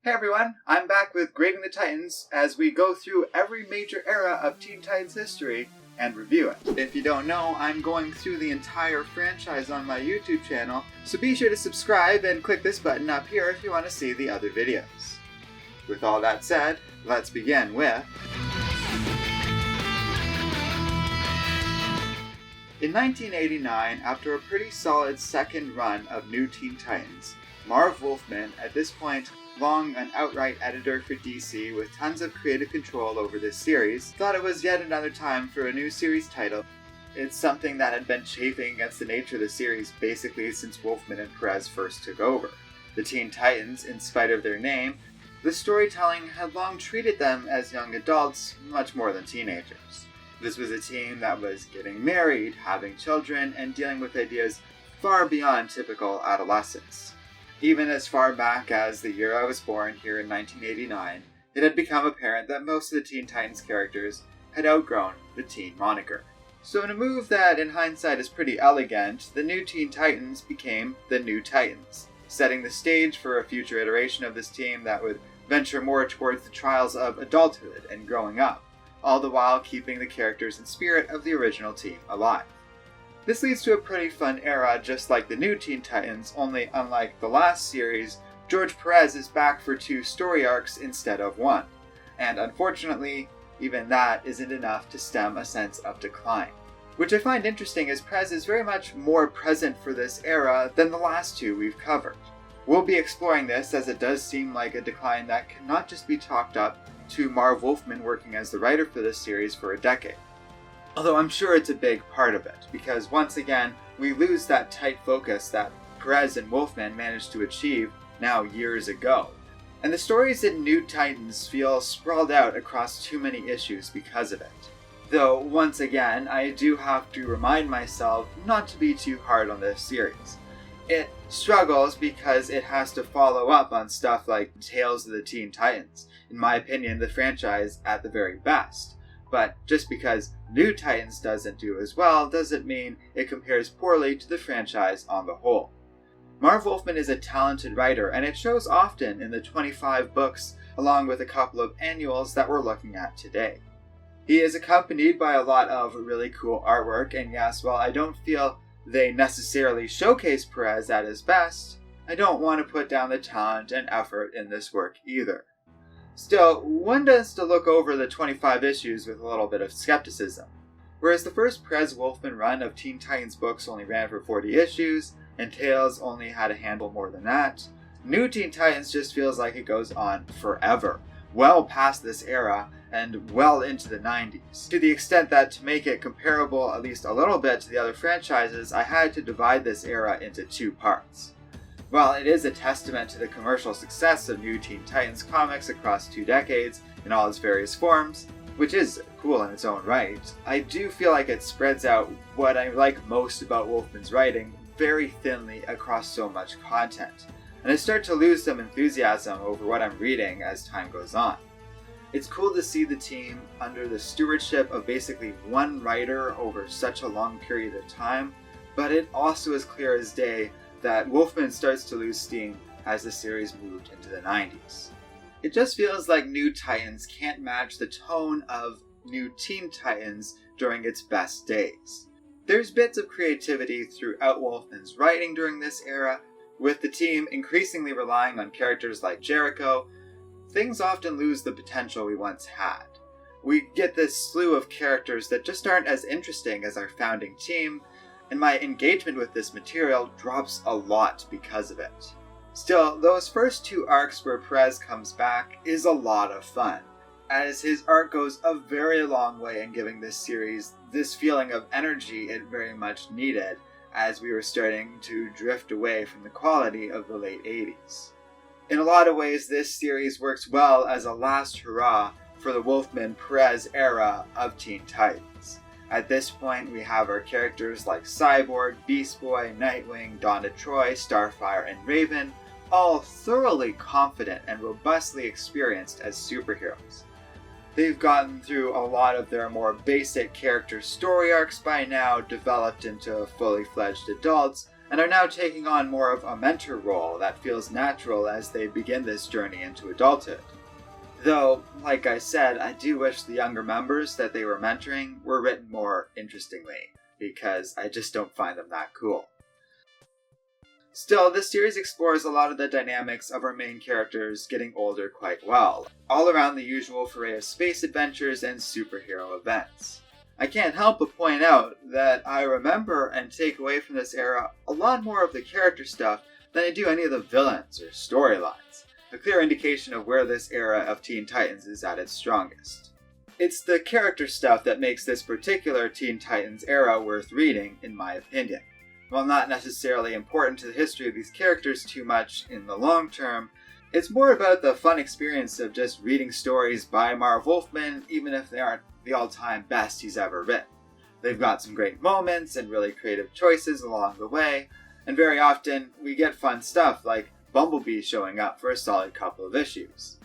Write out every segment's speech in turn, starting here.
Hey everyone, I'm back with Grading the Titans as we go through every major era of Teen Titans history and review it. If you don't know, I'm going through the entire franchise on my YouTube channel, so be sure to subscribe and click this button up here if you want to see the other videos. With all that said, let's begin with... In 1989, after a pretty solid second run of New Teen Titans, Marv Wolfman, at this point long an outright editor for DC with tons of creative control over this series, thought it was yet another time for a new series title. It's something that had been chafing against the nature of the series basically since Wolfman and Perez first took over. The Teen Titans, in spite of their name, the storytelling had long treated them as young adults, much more than teenagers. This was a team that was getting married, having children, and dealing with ideas far beyond typical adolescence. Even as far back as the year I was born here in 1989, it had become apparent that most of the Teen Titans characters had outgrown the teen moniker. So in a move that in hindsight is pretty elegant, the new Teen Titans became the New Titans, setting the stage for a future iteration of this team that would venture more towards the trials of adulthood and growing up, all the while keeping the characters and spirit of the original team alive. This leads to a pretty fun era, just like the new Teen Titans, only unlike the last series, George Perez is back for 2 story arcs instead of 1. And unfortunately, even that isn't enough to stem a sense of decline. Which I find interesting as Perez is very much more present for this era than the last 2 we've covered. We'll be exploring this as it does seem like a decline that cannot just be chalked up to Marv Wolfman working as the writer for this series for a decade. Although I'm sure it's a big part of it, because once again, we lose that tight focus that Perez and Wolfman managed to achieve now years ago. And the stories in New Titans feel sprawled out across too many issues because of it. Though, once again, I do have to remind myself not to be too hard on this series. It struggles because it has to follow up on stuff like Tales of the Teen Titans, in my opinion the franchise at the very best. But just because New Titans doesn't do as well doesn't mean it compares poorly to the franchise on the whole. Marv Wolfman is a talented writer, and it shows often in the 25 books along with a couple of annuals that we're looking at today. He is accompanied by a lot of really cool artwork, and yes, while I don't feel they necessarily showcase Perez at his best, I don't want to put down the talent and effort in this work either. Still, one does to look over the 25 issues with a little bit of skepticism. Whereas the first Perez-Wolfman run of Teen Titans books only ran for 40 issues, and Tales only had a handful more than that, New Teen Titans just feels like it goes on forever, well past this era, and well into the 90s. To the extent that to make it comparable at least a little bit to the other franchises, I had to divide this era into 2 parts. While it is a testament to the commercial success of New Teen Titans comics across 2 decades in all its various forms, which is cool in its own right, I do feel like it spreads out what I like most about Wolfman's writing very thinly across so much content, and I start to lose some enthusiasm over what I'm reading as time goes on. It's cool to see the team under the stewardship of basically one writer over such a long period of time, but it also is clear as day that Wolfman starts to lose steam as the series moved into the 90s. It just feels like New Titans can't match the tone of New Teen Titans during its best days. There's bits of creativity throughout Wolfman's writing during this era, with the team increasingly relying on characters like Jericho. Things often lose the potential we once had. We get this slew of characters that just aren't as interesting as our founding team, and my engagement with this material drops a lot because of it. Still, those first 2 arcs where Perez comes back is a lot of fun, as his art goes a very long way in giving this series this feeling of energy it very much needed as we were starting to drift away from the quality of the late 80s. In a lot of ways, this series works well as a last hurrah for the Wolfman-Perez era of Teen Titans. At this point, we have our characters like Cyborg, Beast Boy, Nightwing, Donna Troy, Starfire, and Raven, all thoroughly confident and robustly experienced as superheroes. They've gotten through a lot of their more basic character story arcs by now, developed into fully fledged adults, and are now taking on more of a mentor role that feels natural as they begin this journey into adulthood. Though, like I said, I do wish the younger members that they were mentoring were written more interestingly, because I just don't find them that cool. Still, this series explores a lot of the dynamics of our main characters getting older quite well, all around the usual foray of space adventures and superhero events. I can't help but point out that I remember and take away from this era a lot more of the character stuff than I do any of the villains or storylines, a clear indication of where this era of Teen Titans is at its strongest. It's the character stuff that makes this particular Teen Titans era worth reading, in my opinion. While not necessarily important to the history of these characters too much in the long term, it's more about the fun experience of just reading stories by Marv Wolfman, even if they aren't the all-time best he's ever written. They've got some great moments and really creative choices along the way, and very often we get fun stuff like Bumblebee showing up for a solid couple of issues.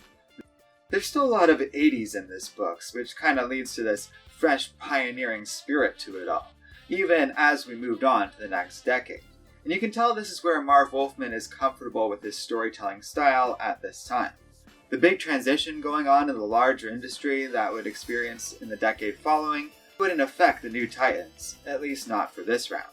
There's still a lot of 80s in this book, which kind of leads to this fresh pioneering spirit to it all, even as we moved on to the next decade. And you can tell this is where Marv Wolfman is comfortable with his storytelling style at this time. The big transition going on in the larger industry that would experience in the decade following wouldn't affect the New Titans, at least not for this round.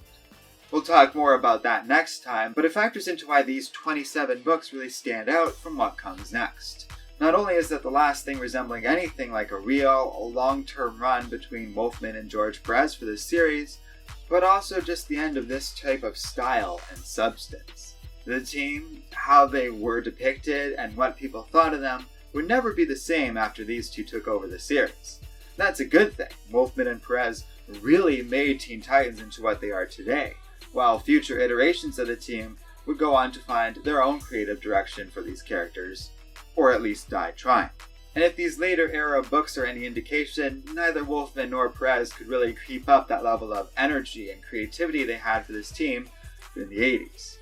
We'll talk more about that next time, but it factors into why these 27 books really stand out from what comes next. Not only is that the last thing resembling anything like a real, long-term run between Wolfman and George Perez for this series, but also just the end of this type of style and substance. The team, how they were depicted, and what people thought of them would never be the same after these two took over the series. That's a good thing. Wolfman and Perez really made Teen Titans into what they are today, while future iterations of the team would go on to find their own creative direction for these characters, or at least die trying. And if these later era books are any indication, neither Wolfman nor Perez could really keep up that level of energy and creativity they had for this team in the 80s.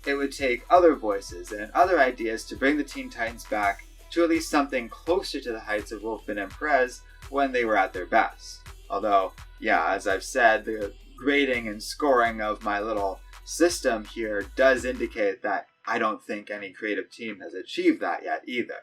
It would take other voices and other ideas to bring the Teen Titans back to at least something closer to the heights of Wolfman and Perez when they were at their best. Although, yeah, as I've said, the grading and scoring of my little system here does indicate that I don't think any creative team has achieved that yet either.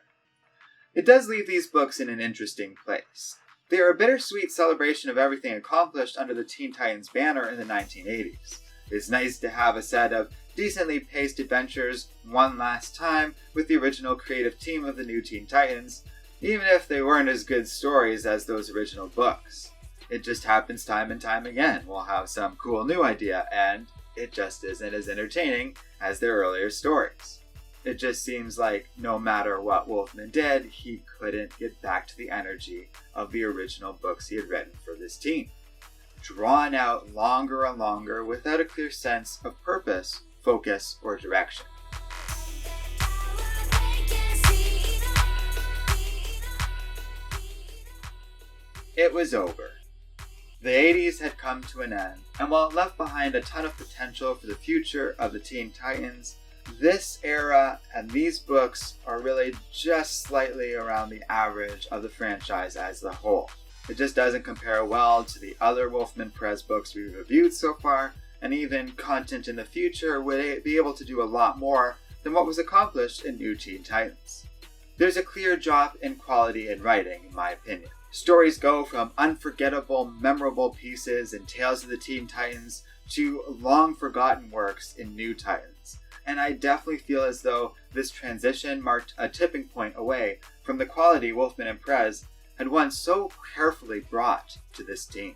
It does leave these books in an interesting place. They are a bittersweet celebration of everything accomplished under the Teen Titans banner in the 1980s. It's nice to have a set of decently paced adventures one last time with the original creative team of the new Teen Titans, even if they weren't as good stories as those original books. It just happens time and time again. We'll have some cool new idea, and it just isn't as entertaining as their earlier stories. It just seems like no matter what Wolfman did, he couldn't get back to the energy of the original books he had written for this team. Drawn out longer and longer without a clear sense of purpose, focus, or direction. It was over. The 80s had come to an end, and while it left behind a ton of potential for the future of the Teen Titans, this era and these books are really just slightly around the average of the franchise as a whole. It just doesn't compare well to the other Wolfman Perez books we've reviewed so far, and even content in the future would be able to do a lot more than what was accomplished in New Teen Titans. There's a clear drop in quality in writing, in my opinion. Stories go from unforgettable, memorable pieces in Tales of the Teen Titans to long-forgotten works in New Titans. And I definitely feel as though this transition marked a tipping point away from the quality Wolfman and Perez had once so carefully brought to this team.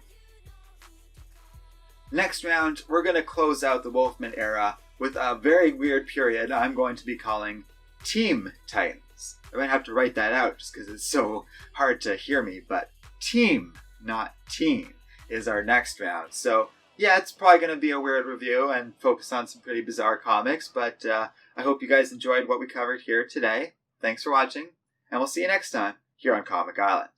Next round, we're going to close out the Wolfman era with a very weird period I'm going to be calling Team Titans. I might have to write that out just because it's so hard to hear me, but Team, not Teen, is our next round. So yeah, it's probably going to be a weird review and focus on some pretty bizarre comics, but I hope you guys enjoyed what we covered here today. Thanks for watching, and we'll see you next time here on Comic Island.